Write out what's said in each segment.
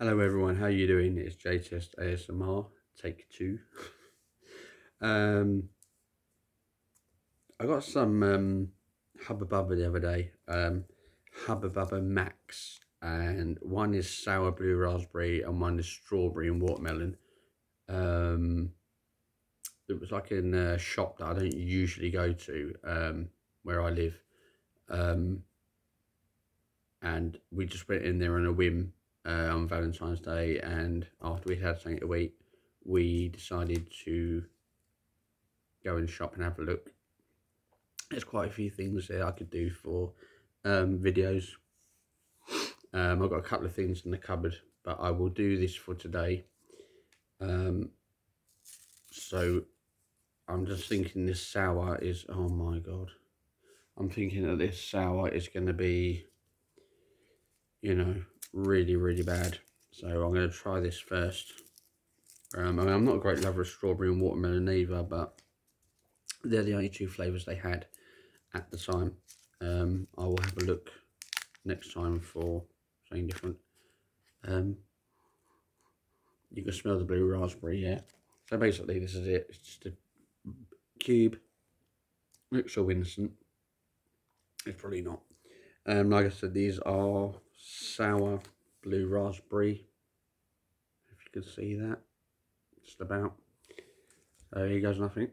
Hello everyone, how you doing? It's JTest ASMR, take two. I got some hubba bubba the other day, hubba bubba max, and one is sour blue raspberry and one is strawberry and watermelon. It was like in a shop that I don't usually go to, where I live, and we just went in there on a whim on Valentine's Day, and after we had something to eat, we decided to go and shop and have a look. There's quite a few things there I could do for videos. I've got a couple of things in the cupboard, but I will do this for today. So I'm just thinking this sour is, oh my god, I'm thinking that this sour is going to be, really bad. So I'm going to try this first. I mean, I'm not a great lover of strawberry and watermelon either, but they're the only two flavours they had at the time. I will have a look next time for something different. You can smell the blue raspberry, yeah. So basically this is it. It's just a cube. Looks so innocent. It's probably not. Like I said, these are sour blue raspberry. If you can see that. Just about. So here goes nothing.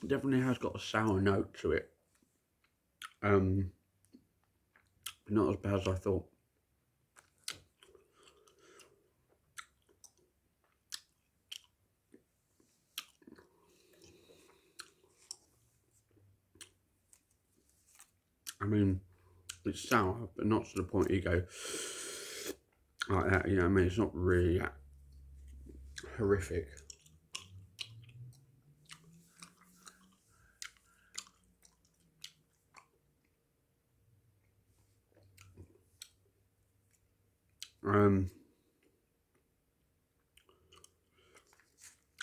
Definitely has got a sour note to it. Not as bad as I thought. I mean, it's sour, but not to the point you go like that, you know what I mean? It's not really that horrific.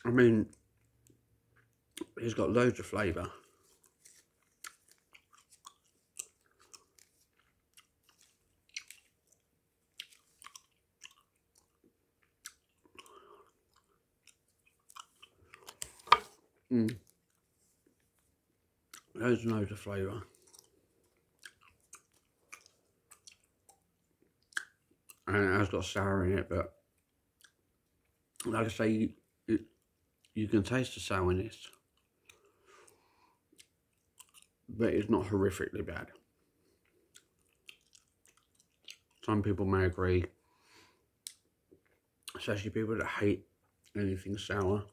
I mean, it's got loads of flavour. Loads and loads of flavour. And it has got sour in it, but like I say, you can taste the sourness, but it's not horrifically bad. Some people may agree, especially people that hate anything sour.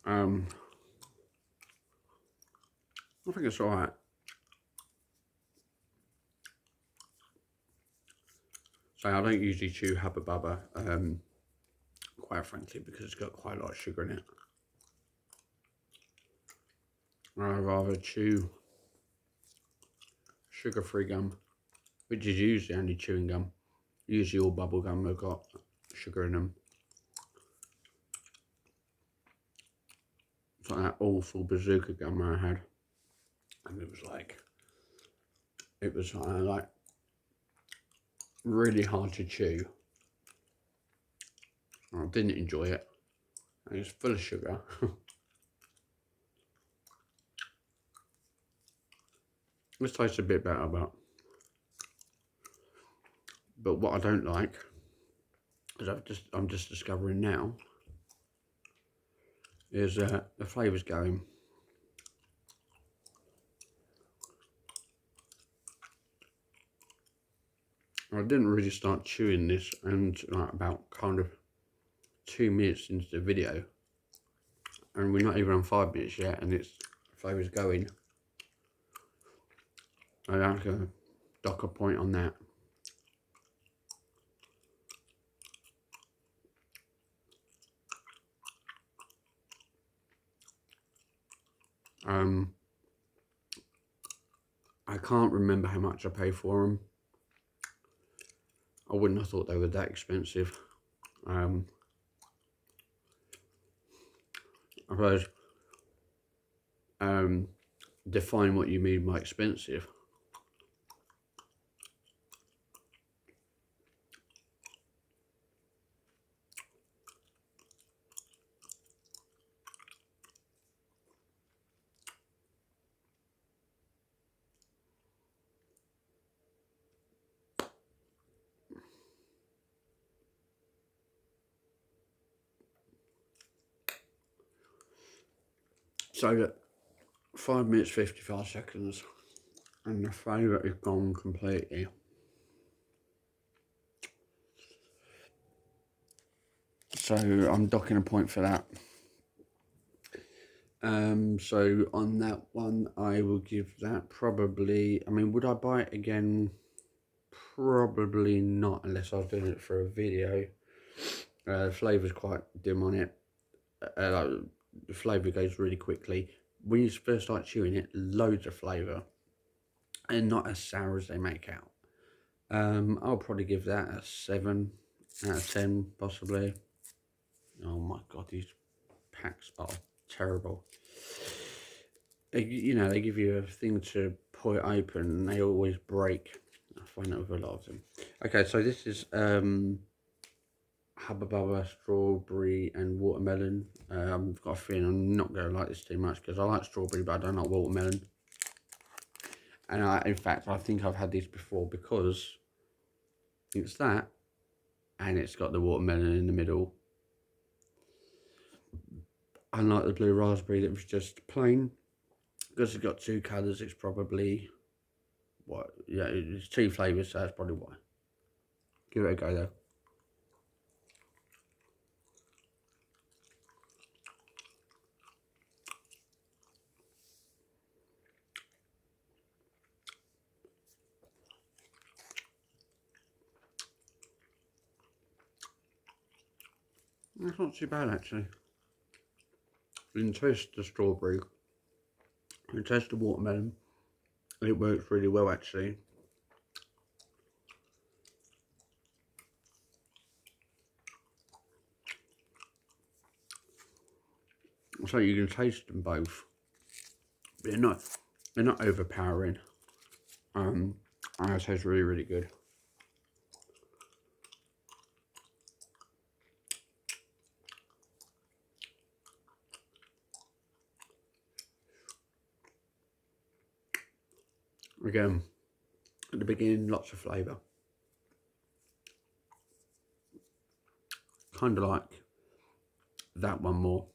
I think it's alright. So I don't usually chew hubba bubba, quite frankly, because it's got quite a lot of sugar in it. I'd rather chew sugar-free gum, which is usually only chewing gum. Usually all bubble gum have got sugar in them. It's like that awful bazooka gum I had, and it was like really hard to chew. I didn't enjoy it, and it's full of sugar. This tastes a bit better, but what I don't like is I'm just discovering now is the flavours going. I didn't really start chewing this and like about kind of 2 minutes into the video, and we're not even on 5 minutes yet, and it's flavours going. I have to dock a point on that. I can't remember how much I paid for them. I wouldn't have thought they were that expensive. I suppose define what you mean by expensive. So 5 minutes 55 seconds and the flavour is gone completely. So I'm docking a point for that. So on that one, I will give that probably, I mean, would I buy it again? Probably not, unless I was doing it for a video. The flavour's quite dim on it. Like, the flavour goes really quickly. When you first start chewing it, loads of flavour. And not as sour as they make out. I'll probably give that a 7 out of 10, possibly. Oh my god, these packs are terrible. You know, they give you a thing to pull it open and they always break. I find that with a lot of them. Okay, so this is hubba bubba, strawberry and watermelon. I've got a feeling I'm not going to like this too much because I like strawberry but I don't like watermelon. And in fact, I think I've had these before because it's that and it's got the watermelon in the middle. Unlike the blue raspberry that was just plain. Because it's got two colours, it's probably, what, yeah, it's two flavours, so that's probably why. Give it a go though. That's not too bad actually. You can taste the strawberry, you can taste the watermelon, and it works really well actually. So you can taste them both. They're not overpowering. And it tastes really, really good. Again, at the beginning, lots of flavour. Kind of like that one more.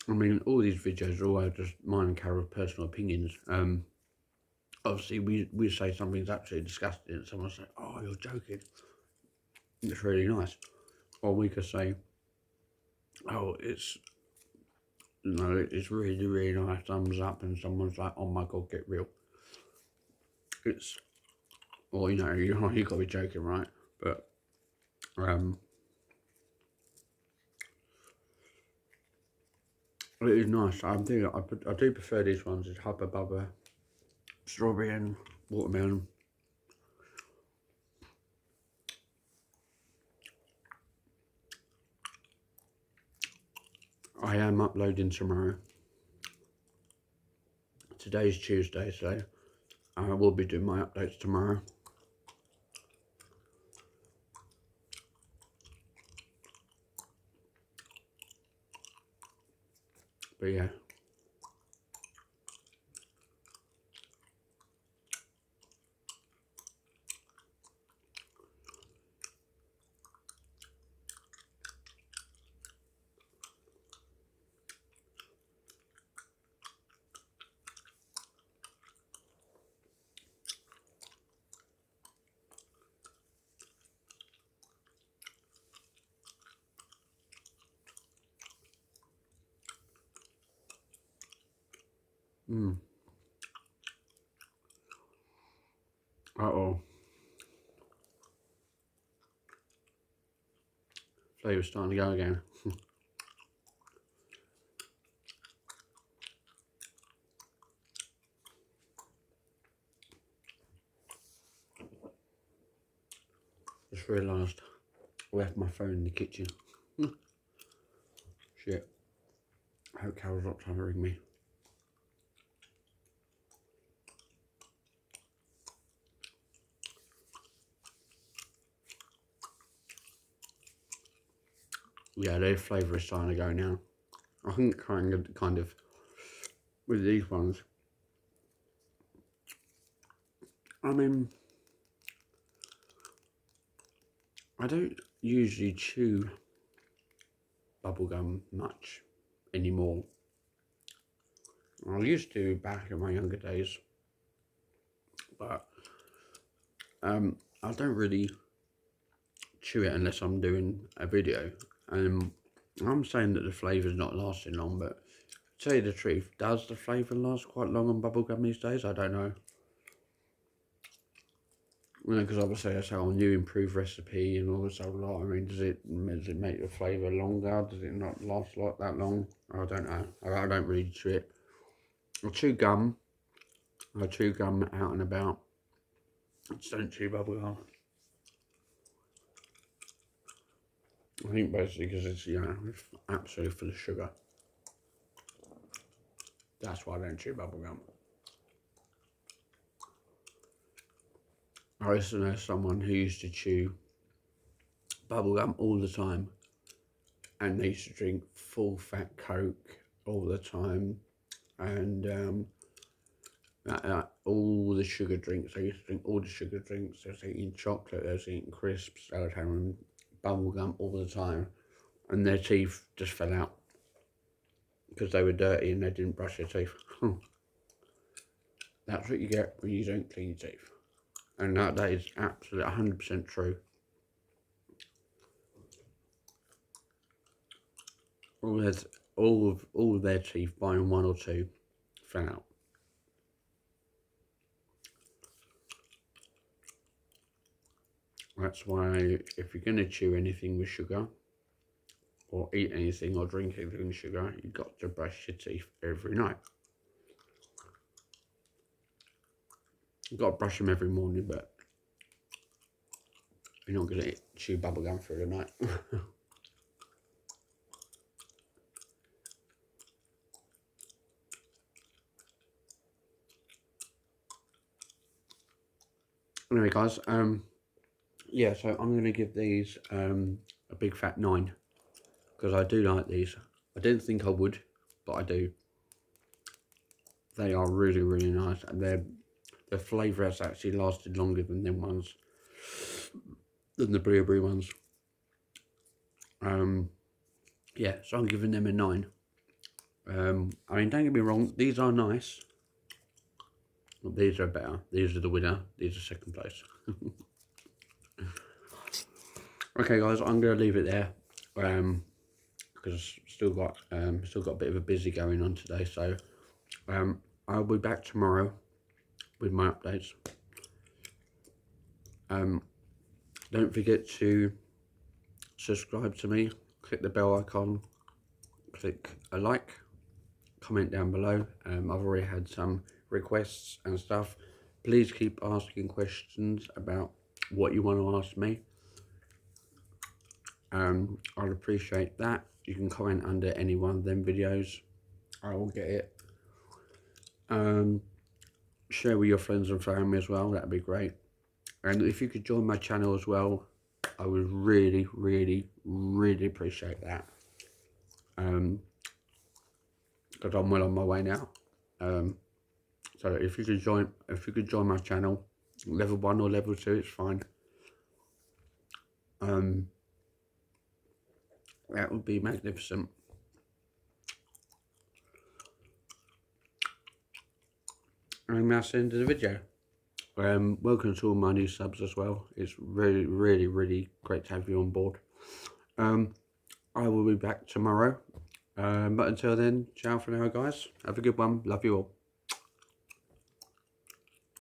I mean, all these videos are all just mine and Carol's personal opinions. Obviously, we say something's absolutely disgusting and someone say, oh, you're joking. It's really nice. Or we could say, oh, it's, you know, it's really, really nice, thumbs up, and someone's like, oh my god, get real. It's, well, you know, you gotta be joking, right? But, it is nice. I do prefer these ones. It's hubba bubba, strawberry and watermelon. I am uploading tomorrow. Today's Tuesday, so I will be doing my updates tomorrow. But yeah. Uh-oh. Flavour's starting to go again. Just realised I left my phone in the kitchen. Shit. I hope Carol's not trying to ring me. Yeah, their flavour is starting to go now. I think kind of with these ones, I mean, I don't usually chew bubblegum much anymore. I used to back in my younger days, but I don't really chew it unless I'm doing a video. And I'm saying that the flavour's not lasting long, but to tell you the truth, does the flavour last quite long on bubblegum these days? I don't know. Because obviously that's how a new improved recipe and all this whole lot. I mean, does it make the flavour longer? Does it not last like that long? I don't know. I don't really chew it. I chew gum out and about. I just don't chew bubblegum. I think basically because it's, you know, it's absolutely full of sugar. That's why I don't chew bubblegum. I used to know someone who used to chew bubblegum all the time, and they used to drink full fat Coke all the time, and all the sugar drinks. They used to drink all the sugar drinks. They was eating chocolate, they was eating crisps, they were having bubblegum all the time, and their teeth just fell out because they were dirty and they didn't brush their teeth. That's what you get when you don't clean your teeth. And that is absolutely 100% true. All of their teeth, barring one or two, fell out. That's why if you're going to chew anything with sugar, or eat anything or drink anything with sugar, you've got to brush your teeth every night. You've got to brush them every morning, but you're not going to chew bubblegum through the night. Anyway, guys, yeah, so I'm going to give these a big fat 9 because I do like these. I didn't think I would, but I do. They are really, really nice, and the flavour has actually lasted longer than them ones, than the blueberry ones. Yeah, so I'm giving them a 9. I mean, don't get me wrong, these are nice. These are better. These are the winner. These are second place. Okay, guys, I'm going to leave it there because still got a bit of a busy going on today. So I'll be back tomorrow with my updates. Don't forget to subscribe to me. Click the bell icon. Click a like. Comment down below. I've already had some requests and stuff. Please keep asking questions about what you want to ask me. I'd appreciate that. You can comment under any one of them videos. I will get it. Share with your friends and family as well. That'd be great. And if you could join my channel as well, I would really, really, really appreciate that. Because I'm well on my way now. So if you could join my channel, level 1 or level 2, it's fine. That would be magnificent. And that's the end of the video. Welcome to all my new subs as well. It's really, really, really great to have you on board. I will be back tomorrow. But until then, ciao for now, guys. Have a good one. Love you all.